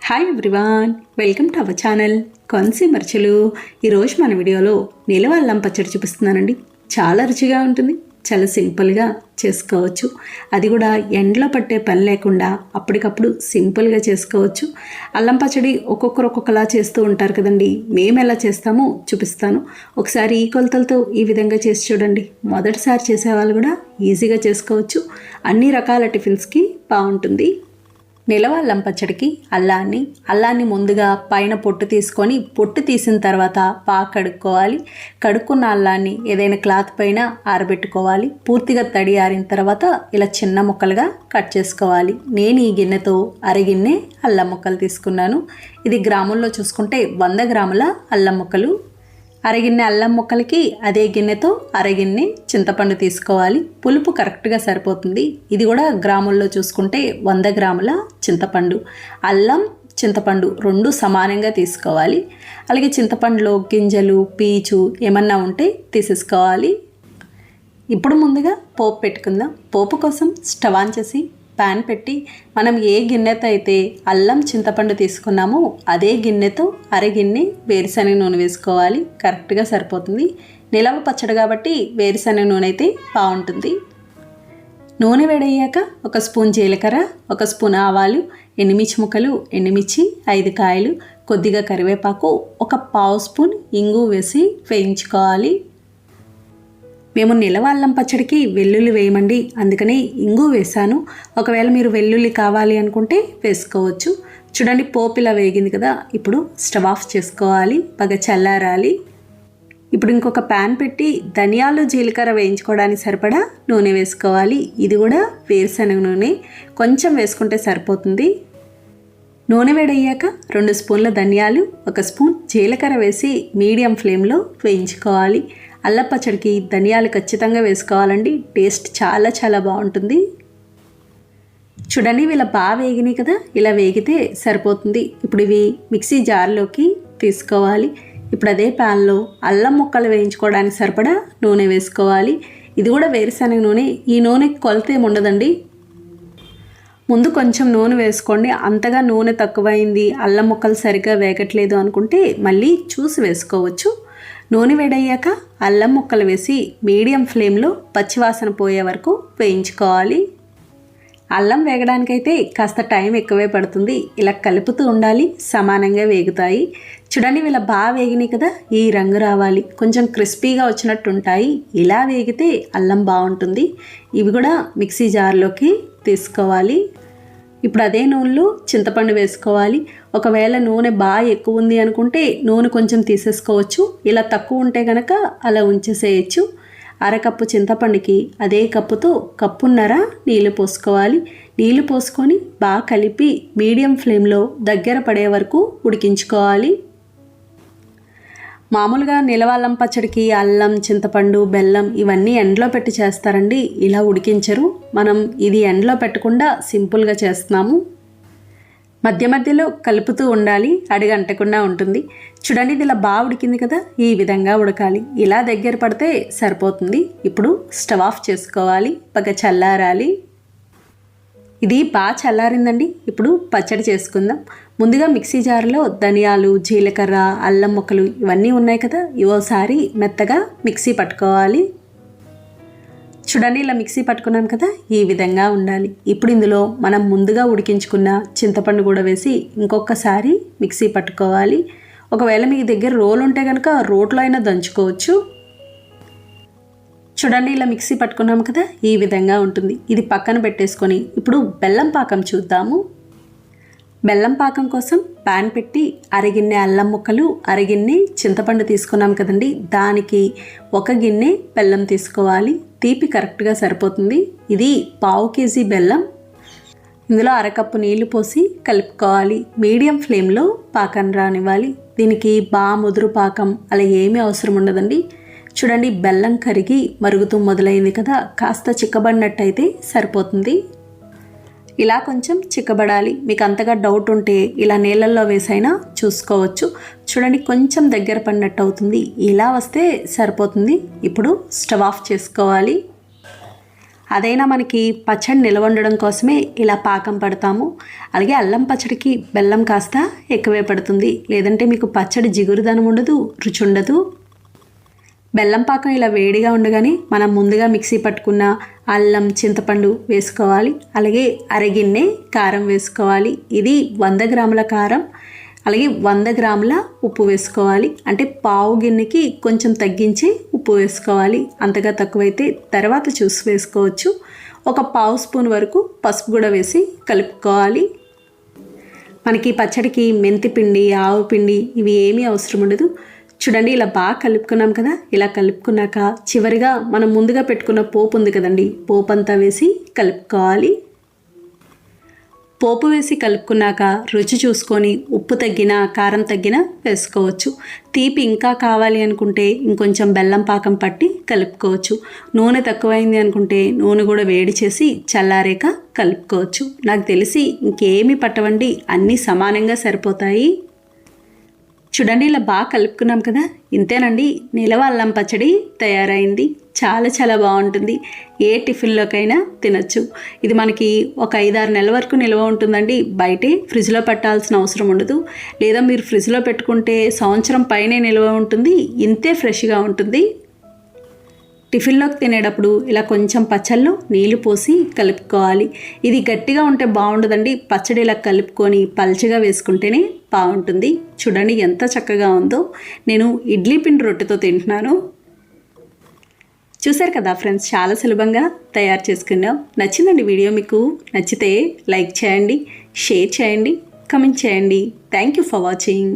Hi everyone, welcome to our channel కొన్సీమర్చులు. ఈరోజు మన వీడియోలో నిలవ అల్లం పచ్చడి చూపిస్తున్నానండి. చాలా రుచిగా ఉంటుంది, చాలా సింపుల్గా చేసుకోవచ్చు. అది కూడా ఎండలో పట్టే పని లేకుండా అప్పటికప్పుడు సింపుల్గా చేసుకోవచ్చు. అల్లం పచ్చడి ఒక్కొక్కరు ఒక్కొక్కలా చేస్తూ ఉంటారు కదండి. మేము ఎలా చేస్తామో చూపిస్తాను. ఒకసారి ఈ కొలతలతో ఈ విధంగా చేసి చూడండి. మొదటిసారి చేసేవాళ్ళు కూడా ఈజీగా చేసుకోవచ్చు. అన్ని రకాల టిఫిన్స్కి బాగుంటుంది. నిలవ అల్లం పచ్చడికి అల్లాన్ని ముందుగా పైన పొట్టు తీసుకొని పొట్టు తీసిన తర్వాత బాగా కడుక్కోవాలి. కడుక్కున్న అల్లాన్ని ఏదైనా క్లాత్ పైన ఆరబెట్టుకోవాలి. పూర్తిగా తడి ఆరిన తర్వాత ఇలా చిన్న ముక్కలుగా కట్ చేసుకోవాలి. నేను ఈ గిన్నెతో అరగిన్నె అల్లం ముక్కలు తీసుకున్నాను. ఇది గ్రాముల్లో చూసుకుంటే 100 గ్రాముల అల్లం ముక్కలు. అరగిన్నె అల్లం ముక్కలకి అదే గిన్నెతో అరగిన్నె చింతపండు తీసుకోవాలి. పులుపు కరెక్ట్గా సరిపోతుంది. ఇది కూడా గ్రాముల్లో చూసుకుంటే 100 గ్రాముల చింతపండు. అల్లం చింతపండు రెండు సమానంగా తీసుకోవాలి. అలాగే చింతపండులో గింజలు పీచు ఏమన్నా ఉంటే తీసేసుకోవాలి. ఇప్పుడు ముందుగా పోపు పెట్టుకుందాం. పోపు కోసం స్టవ్ ఆన్ చేసి ప్యాన్ పెట్టి మనం ఏ గిన్నెతో అయితే అల్లం చింతపండు తీసుకున్నామో అదే గిన్నెతో అరగిన్నె వేరుశనగ నూనె వేసుకోవాలి. కరెక్ట్గా సరిపోతుంది. నిలవ పచ్చడి కాబట్టి వేరుశనగ నూనె అయితే బాగుంటుంది. నూనె వేడయ్యాక 1 స్పూన్ జీలకర్ర, 1 స్పూన్ ఆవాలు, ఎండుమిర్చి ముక్కలు, ఎండుమిర్చి 5 కాయలు, కొద్దిగా కరివేపాకు, 1/2 స్పూన్ ఇంగు వేసి వేయించుకోవాలి. మేము నిలవ అల్లం పచ్చడికి వెల్లుల్లి వేయమండి, అందుకని ఇంగు వేసాను. ఒకవేళ మీరు వెల్లుల్లి కావాలి అనుకుంటే వేసుకోవచ్చు. చూడండి, పోపు ఇలా వేగింది కదా. ఇప్పుడు స్టవ్ ఆఫ్ చేసుకోవాలి, బాగా చల్లారాలి. ఇప్పుడు ఇంకొక ప్యాన్ పెట్టి ధనియాలు జీలకర్ర వేయించుకోవడానికి సరిపడా నూనె వేసుకోవాలి. ఇది కూడా వేరుశనగ నూనె, కొంచెం వేసుకుంటే సరిపోతుంది. నూనె వేడయ్యాక 2 స్పూన్ల ధనియాలు, 1 స్పూన్ జీలకర్ర వేసి మీడియం ఫ్లేమ్లో వేయించుకోవాలి. అల్లం పచ్చడికి ధనియాలు ఖచ్చితంగా వేసుకోవాలండి. టేస్ట్ చాలా చాలా బాగుంటుంది. చూడండి, ఇలా బాగా వేగినాయి కదా. ఇలా వేగితే సరిపోతుంది. ఇప్పుడు ఇవి మిక్సీ జార్లోకి తీసుకోవాలి. ఇప్పుడు అదే ప్యాన్లో అల్లం ముక్కలు వేయించుకోవడానికి సరిపడా నూనె వేసుకోవాలి. ఇది కూడా వేరుశనగ నూనె. ఈ నూనెకి కొలత ఏమి ఉండదండి. ముందు కొంచెం నూనె వేసుకోండి. అంతగా నూనె తక్కువైంది, అల్లం ముక్కలు సరిగ్గా వేగట్లేదు అనుకుంటే మళ్ళీ చూసి వేసుకోవచ్చు. నూనె వేడయ్యాక అల్లం ముక్కలు వేసి మీడియం ఫ్లేమ్లో పచ్చివాసన పోయే వరకు వేయించుకోవాలి. అల్లం వేగడానికైతే కాస్త టైం ఎక్కువే పడుతుంది. ఇలా కలుపుతూ ఉండాలి, సమానంగా వేగుతాయి. చూడండి, ఇలా బాగా వేగినాయి కదా. ఈ రంగు రావాలి, కొంచెం క్రిస్పీగా వచ్చినట్టు ఉంటాయి. ఇలా వేగితే అల్లం బాగుంటుంది. ఇవి కూడా మిక్సీ జార్లోకి తీసుకోవాలి. ఇప్పుడు అదే నూనెలో చింతపండు వేసుకోవాలి. ఒకవేళ నూనె బాగా ఎక్కువ ఉంది అనుకుంటే నూనె కొంచెం తీసేసుకోవచ్చు. ఇలా తక్కువ ఉంటే కనుక అలా ఉంచేసేయచ్చు. అరకప్పు చింతపండుకి అదే కప్పుతో 1.5 కప్పు నీళ్ళు పోసుకోవాలి. నీళ్ళు పోసుకొని బాగా కలిపి మీడియం ఫ్లేమ్లో దగ్గర పడే వరకు ఉడికించుకోవాలి. మామూలుగా నిలవ అల్లం పచ్చడికి అల్లం, చింతపండు, బెల్లం ఇవన్నీ ఎండలో పెట్టి చేస్తారండి. ఇలా ఉడికించరు. మనం ఇది ఎండలో పెట్టకుండా సింపుల్గా చేస్తున్నాము. మధ్య మధ్యలో కలుపుతూ ఉండాలి, అడుగంటకుండా ఉంటుంది. చూడండి, ఇది ఇలా బాగా ఉడికింది కదా. ఈ విధంగా ఉడకాలి. ఇలా దగ్గర పడితే సరిపోతుంది. ఇప్పుడు స్టవ్ ఆఫ్ చేసుకోవాలి, బాగా చల్లారాలి. ఇది బాగా చల్లారిందండి. ఇప్పుడు పచ్చడి చేసుకుందాం. ముందుగా మిక్సీ జార్లో ధనియాలు, జీలకర్ర, అల్లం ముక్కలు ఇవన్నీ ఉన్నాయి కదా. ఇవోసారి మెత్తగా మిక్సీ పట్టుకోవాలి. చూడండి, ఇలా మిక్సీ పట్టుకున్నాం కదా. ఈ విధంగా ఉండాలి. ఇప్పుడు ఇందులో మనం ముందుగా ఉడికించుకున్న చింతపండు కూడా వేసి ఇంకొకసారి మిక్సీ పట్టుకోవాలి. ఒకవేళ మీ దగ్గర రోలు ఉంటే కనుక రోట్లో అయినా దంచుకోవచ్చు. చూడండి, ఇలా మిక్సీ పట్టుకున్నాము కదా. ఈ విధంగా ఉంటుంది. ఇది పక్కన పెట్టేసుకొని ఇప్పుడు బెల్లం పాకం చూద్దాము. బెల్లం పాకం కోసం ప్యాన్ పెట్టి అరగిన్నె అల్లం ముక్కలు, అరగిన్నె చింతపండు తీసుకున్నాం కదండి. దానికి 1 గిన్నె బెల్లం తీసుకోవాలి. తీపి కరెక్ట్గా సరిపోతుంది. ఇది 1/2 కేజీ బెల్లం. ఇందులో 1 కప్పు నీళ్లు పోసి కలుపుకోవాలి. మీడియం ఫ్లేమ్లో పాకం రానివ్వాలి. దీనికి బాగా ముదురు పాకం అలా ఏమీ అవసరం ఉండదండి. చూడండి, బెల్లం కరిగి మరుగుతూ మొదలైంది కదా. కాస్త చిక్కబడినట్టయితే సరిపోతుంది. ఇలా కొంచెం చిక్కబడాలి. మీకు అంతగా డౌట్ ఉంటే ఇలా నీళ్ళల్లో వేసైనా చూసుకోవచ్చు. చూడండి, కొంచెం దగ్గర పడినట్టు అవుతుంది. ఇలా వస్తే సరిపోతుంది. ఇప్పుడు స్టవ్ ఆఫ్ చేసుకోవాలి. అదైనా మనకి పచ్చడి నిల్వ ఉండడం కోసమే ఇలా పాకం పడతాము. అలాగే అల్లం పచ్చడికి బెల్లం కాస్త ఎక్కువే పడుతుంది, లేదంటే మీకు పచ్చడి జిగురుదనం ఉండదు, రుచి ఉండదు. బెల్లం పాకం ఇలా వేడిగా ఉండగానే మనం ముందుగా మిక్సీ పట్టుకున్న అల్లం, చింతపండు వేసుకోవాలి. అలాగే అరగిన్నె కారం వేసుకోవాలి. ఇది 100 గ్రాముల కారం. అలాగే 100 గ్రాముల ఉప్పు వేసుకోవాలి. అంటే పావు గిన్నెకి కొంచెం తగ్గించి ఉప్పు వేసుకోవాలి. అంతగా తక్కువైతే తర్వాత చూసి వేసుకోవచ్చు. ఒక పావు స్పూన్ వరకు పసుపు కూడా వేసి కలుపుకోవాలి. మనకి పచ్చడికి మెంతి పిండి, ఆవు పిండి ఇవి ఏమీ అవసరం ఉండదు. చూడండి, ఇలా బాగా కలుపుకున్నాం కదా. ఇలా కలుపుకున్నాక చివరిగా మనం ముందుగా పెట్టుకున్న పోపు ఉంది కదండి, పోపు అంతా వేసి కలుపుకోవాలి. పోపు వేసి కలుపుకున్నాక రుచి చూసుకొని ఉప్పు తగ్గినా కారం తగ్గినా వేసుకోవచ్చు. తీపి ఇంకా కావాలి అనుకుంటే ఇంకొంచెం బెల్లం పాకం పట్టి కలుపుకోవచ్చు. నూనె తక్కువైంది అనుకుంటే నూనె కూడా వేడి చేసి చల్లారాక కలుపుకోవచ్చు. నాకు తెలిసి ఇంకేమీ పట్టవండి, అన్నీ సమానంగా సరిపోతాయి. చూడండి, ఇలా బాగా కలుపుకున్నాం కదా. ఇంతేనండి, నిలవ అల్లం పచ్చడి తయారైంది. చాలా చాలా బాగుంటుంది. ఏ టిఫిన్లోకైనా తినచ్చు. ఇది మనకి ఒక 5-6 నెలల వరకు నిల్వ ఉంటుందండి. బయటే ఫ్రిడ్జ్లో పెట్టాల్సిన అవసరం ఉండదు. లేదా మీరు ఫ్రిడ్జ్లో పెట్టుకుంటే సంవత్సరం పైనే నిల్వ ఉంటుంది. ఇంతే ఫ్రెష్గా ఉంటుంది. టిఫిన్లోకి తినేటప్పుడు ఇలా కొంచెం పచ్చళ్ళు నీళ్లు పోసి కలుపుకోవాలి. ఇది గట్టిగా ఉంటే బాగుండదండి. పచ్చడి ఇలా కలుపుకొని పల్చగా వేసుకుంటేనే బాగుంటుంది. చూడండి ఎంత చక్కగా ఉందో. నేను ఇడ్లీ పిండి రొట్టెతో తింటున్నాను. చూసారు కదా ఫ్రెండ్స్, చాలా సులభంగా తయారు చేసుకున్నాం. నచ్చిందండి వీడియో? మీకు నచ్చితే లైక్ చేయండి, షేర్ చేయండి, కమెంట్ చేయండి. Thank you for watching.